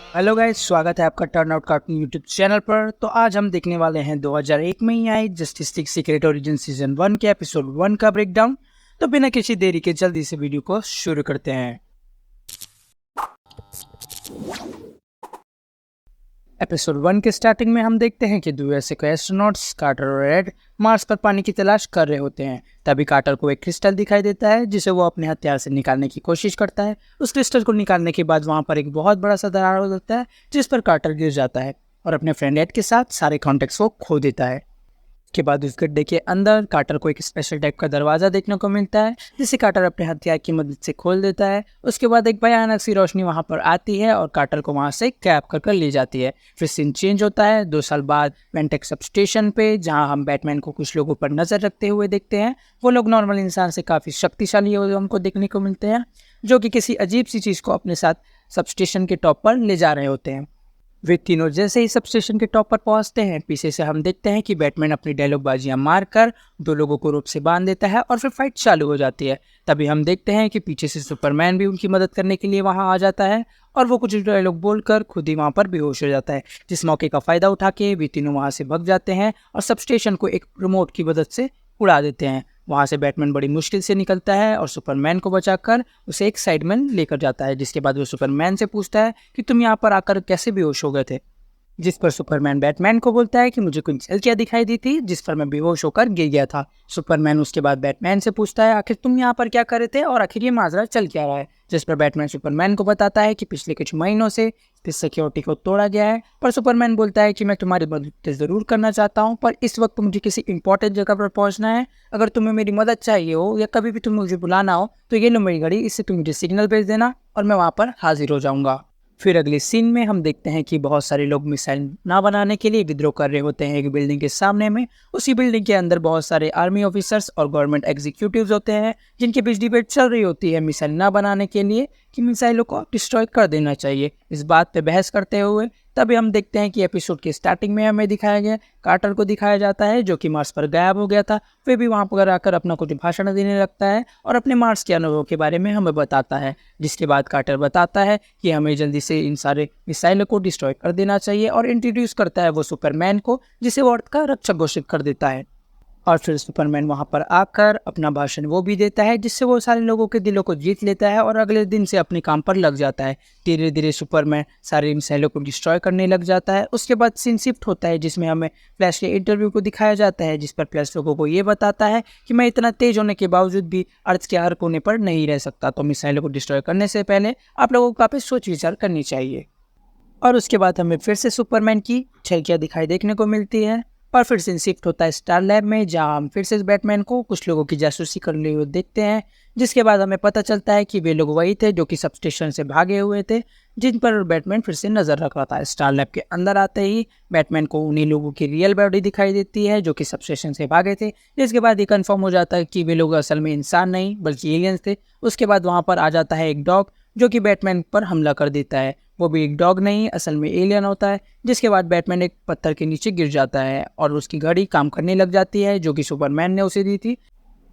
Hello guys, स्वागत है आपका turn out cartoon YouTube channel पर। तो आज हम देखने वाले हैं 2001 में ही आई Justice League secret origin season 1 के एपिसोड 1 का ब्रेकडाउन। तो बिना किसी देरी के जल्दी से वीडियो को शुरू करते हैं। एपिसोड 1 के स्टार्टिंग में हम देखते हैं कि दो ऐसे एस्ट्रोनॉट्स कार्टर और रेड मार्स पर पानी की तलाश कर रहे होते हैं। तभी कार्टर को एक क्रिस्टल दिखाई देता है जिसे वो अपने हथियार से निकालने की कोशिश करता है। उस क्रिस्टल को निकालने के बाद वहां पर एक बहुत बड़ा सा दरार हो जाता है जिस पर कार्टर गिर जाता है और अपने फ्रेंड एड के साथ सारे कॉन्टेक्ट्स को खो देता है। के बाद उस गड्ढे के अंदर कार्टर को एक स्पेशल टाइप का दरवाजा देखने को मिलता है जिसे कार्टर अपने हथियार की मदद से खोल देता है। उसके बाद एक भयानक सी रोशनी वहां पर आती है और कार्टर को वहां से कैप कर ले जाती है। फिर सीन चेंज होता है 2 साल बाद वेंटेक सब स्टेशन पे, जहां हम बैटमैन को कुछ लोगों पर नजर रखते हुए देखते हैं। वो लोग नॉर्मल इंसान से काफी शक्तिशाली हमको देखने को मिलते हैं, जो कि किसी अजीब सी चीज को अपने साथ सब स्टेशन के टॉप पर ले जा रहे होते हैं। वे तीनों जैसे ही सब स्टेशन के टॉप पर पहुंचते हैं, पीछे से हम देखते हैं कि बैटमैन अपनी डायलॉग बाजियां मारकर दो लोगों को रोप से बांध देता है और फिर फाइट चालू हो जाती है। तभी हम देखते हैं कि पीछे से सुपरमैन भी उनकी मदद करने के लिए वहां आ जाता है और वो कुछ डायलॉग बोलकर खुद ही वहां पर बेहोश हो जाता है। जिस मौके का फायदा उठा के वे तीनों वहां से भाग जाते हैं और सब स्टेशन को एक रिमोट की मदद से उड़ा देते हैं। वहां से बैटमैन बड़ी मुश्किल से निकलता है और सुपरमैन को बचाकर उसे एक साइड में लेकर जाता है। जिसके बाद वो सुपरमैन से पूछता है कि तुम यहाँ पर आकर कैसे बेहोश हो गए थे। जिस पर सुपरमैन बैटमैन को बोलता है कि मुझे कुछ झलकियां दिखाई दी थी जिस पर मैं बेहोश होकर गिर गया था। सुपरमैन उसके बाद बैटमैन से पूछता है आखिर तुम यहाँ पर क्या कर रहे थे और आखिर ये माजरा चल क्या रहा है। जिस पर बैटमैन सुपरमैन को बताता है कि पिछले कुछ महीनों से इस सिक्योरिटी को तोड़ा गया है। पर सुपरमैन बोलता है कि मैं तुम्हारी मदद जरूर करना चाहता हूँ, पर इस वक्त मुझे किसी इंपॉर्टेंट जगह पर पहुंचना है। अगर तुम्हें मेरी मदद चाहिए हो या कभी भी तुम्हें मुझे बुलाना हो तो ये लो मेरी घड़ी, इससे तुम मुझे सिग्नल भेज देना और मैं वहाँ पर हाजिर हो जाऊँगा। फिर अगले सीन में हम देखते हैं कि बहुत सारे लोग मिसाइल ना बनाने के लिए विद्रोह कर रहे होते हैं एक बिल्डिंग के सामने में। उसी बिल्डिंग के अंदर बहुत सारे आर्मी ऑफिसर्स और गवर्नमेंट एग्जीक्यूटिव्स होते हैं जिनके बीच डिबेट चल रही होती है मिसाइल ना बनाने के लिए कि मिसाइलों को डिस्ट्रॉय कर देना चाहिए। इस बात पे बहस करते हुए तभी हम देखते हैं कि एपिसोड के स्टार्टिंग में हमें दिखाया गया कार्टर को दिखाया जाता है जो कि मार्स पर गायब हो गया था। वे भी वहां पर आकर अपना कुछ भाषण देने लगता है और अपने मार्स के अनुभव के बारे में हमें बताता है। जिसके बाद कार्टर बताता है कि हमें जल्दी से इन सारे मिसाइलों को डिस्ट्रॉय कर देना चाहिए और इंट्रोड्यूस करता है वो सुपरमैन को, जिसे वो अर्थ का रक्षक घोषित कर देता है। और फिर सुपरमैन वहां पर आकर अपना भाषण वो भी देता है जिससे वो सारे लोगों के दिलों को जीत लेता है और अगले दिन से अपने काम पर लग जाता है। धीरे धीरे सुपरमैन सारे मिसाइलों को डिस्ट्रॉय करने लग जाता है। उसके बाद सीन शिफ्ट होता है जिसमें हमें फ्लैश के इंटरव्यू को दिखाया जाता है, जिस पर फ्लैश लोगों को ये बताता है कि मैं इतना तेज होने के बावजूद भी अर्थ के हर कोने पर नहीं रह सकता, तो मिसाइलों को डिस्ट्रॉय करने से पहले आप लोगों को काफी सोच विचार करनी चाहिए। और उसके बाद हमें फिर से सुपरमैन की झलकियां दिखाई देखने को मिलती है। और फिर से शिफ्ट होता है स्टार लैब में, जहां हम फिर से बैटमैन को कुछ लोगों की जासूसी करते हुए देखते हैं। जिसके बाद हमें पता चलता है कि वे लोग वही थे जो कि सब स्टेशन से भागे हुए थे, जिन पर बैटमैन फिर से नजर रख रहा था। स्टार लैब के अंदर आते ही बैटमैन को उन्हीं लोगों की रियल बॉडी दिखाई देती है जो कि सब स्टेशन से भागे थे। जिसके बाद ये कंफर्म हो जाता है कि वे लोग असल में इंसान नहीं बल्कि एलियंस थे। उसके बाद वहां पर आ जाता है एक डॉग जो कि बैटमैन पर हमला कर देता है। वो भी एक डॉग नहीं, असल में एलियन होता है। जिसके बाद बैटमैन एक पत्थर के नीचे गिर जाता है और उसकी घड़ी काम करने लग जाती है जो कि सुपरमैन ने उसे दी थी।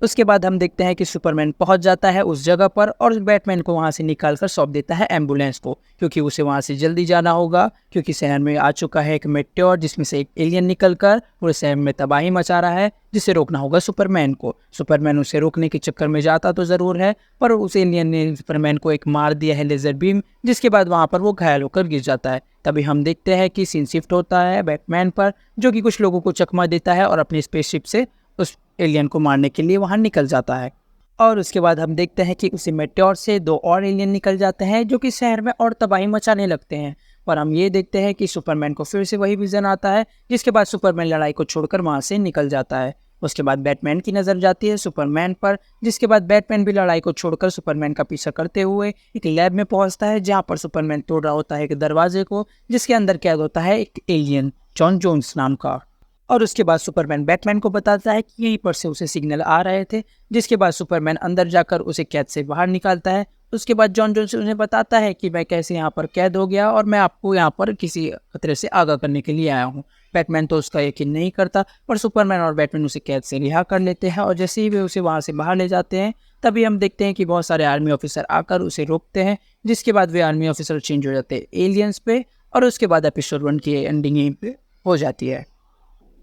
उसके बाद हम देखते हैं कि सुपरमैन पहुंच जाता है उस जगह पर और बैटमैन को वहां से निकालकर सौंप देता है एम्बुलेंस को, क्योंकि उसे वहां से जल्दी जाना होगा क्योंकि शहर में आ चुका है एक मेटेओर जिसमें से एक एलियन निकलकर पूरे शहर में तबाही मचा रहा है, जिसे रोकना होगा सुपरमैन को। सुपरमैन उसे रोकने के चक्कर में जाता तो जरूर है, पर उस एलियन ने सुपरमैन को एक मार दिया है लेजर बीम, जिसके बाद वहां पर वो घायल होकर गिर जाता है। तभी हम देखते हैं कि सीन शिफ्ट होता है बैटमैन पर, जो कि कुछ लोगों को चकमा देता है और अपनी स्पेसशिप से उस एलियन को मारने के लिए वहां निकल जाता है। और उसके बाद हम देखते हैं कि उसी मेटेओर से 2 और एलियन निकल जाते हैं जो कि शहर में और तबाही मचाने लगते हैं। पर हम ये देखते हैं कि सुपरमैन को फिर से वही विजन आता है, जिसके बाद सुपरमैन लड़ाई को छोड़कर वहां से निकल जाता है। उसके बाद बैटमैन की नजर जाती है सुपरमैन पर, जिसके बाद बैटमैन भी लड़ाई को छोड़कर सुपरमैन का पीछा करते हुए एक लैब में पहुंचता है, जहां पर सुपरमैन तोड़ रहा होता है एक दरवाजे को, जिसके अंदर कैद होता है एक एलियन जॉन जोन्स नाम का। और उसके बाद सुपरमैन बैटमैन को बताता है कि यहीं पर से उसे सिग्नल आ रहे थे। जिसके बाद सुपरमैन अंदर जाकर उसे कैद से बाहर निकालता है। उसके बाद जॉन जोन्स उन्हें बताता है कि मैं कैसे यहाँ पर कैद हो गया और मैं आपको यहाँ पर किसी खतरे से आगाह करने के लिए आया हूँ। बैटमैन तो उसका यकीन नहीं करता, पर सुपरमैन और बैटमैन उसे कैद से रिहा कर लेते हैं और जैसे ही वे उसे वहाँ से बाहर ले जाते हैं तभी हम देखते हैं कि बहुत सारे आर्मी ऑफिसर आकर उसे रोकते हैं, जिसके बाद वे आर्मी ऑफिसर चेंज हो जाते हैं एलियंस पे और उसके बाद एपिसोड 1 की एंडिंग यहीं पे हो जाती है।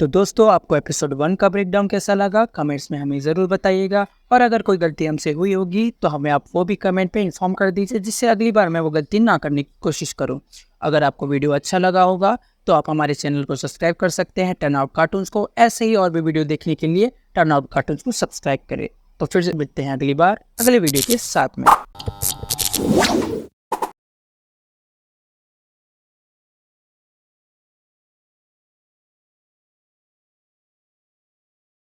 तो दोस्तों, आपको एपिसोड 1 का ब्रेकडाउन कैसा लगा कमेंट्स में हमें ज़रूर बताइएगा, और अगर कोई गलती हमसे हुई होगी तो हमें आप वो भी कमेंट पे इन्फॉर्म कर दीजिए, जिससे अगली बार मैं वो गलती ना करने की कोशिश करूँ। अगर आपको वीडियो अच्छा लगा होगा तो आप हमारे चैनल को सब्सक्राइब कर सकते हैं टर्न आउट कार्टून्स को। ऐसे ही और भी वीडियो देखने के लिए टर्न आउट कार्टून्स को सब्सक्राइब करें। तो फिर से मिलते हैं अगली बार अगले वीडियो के साथ में।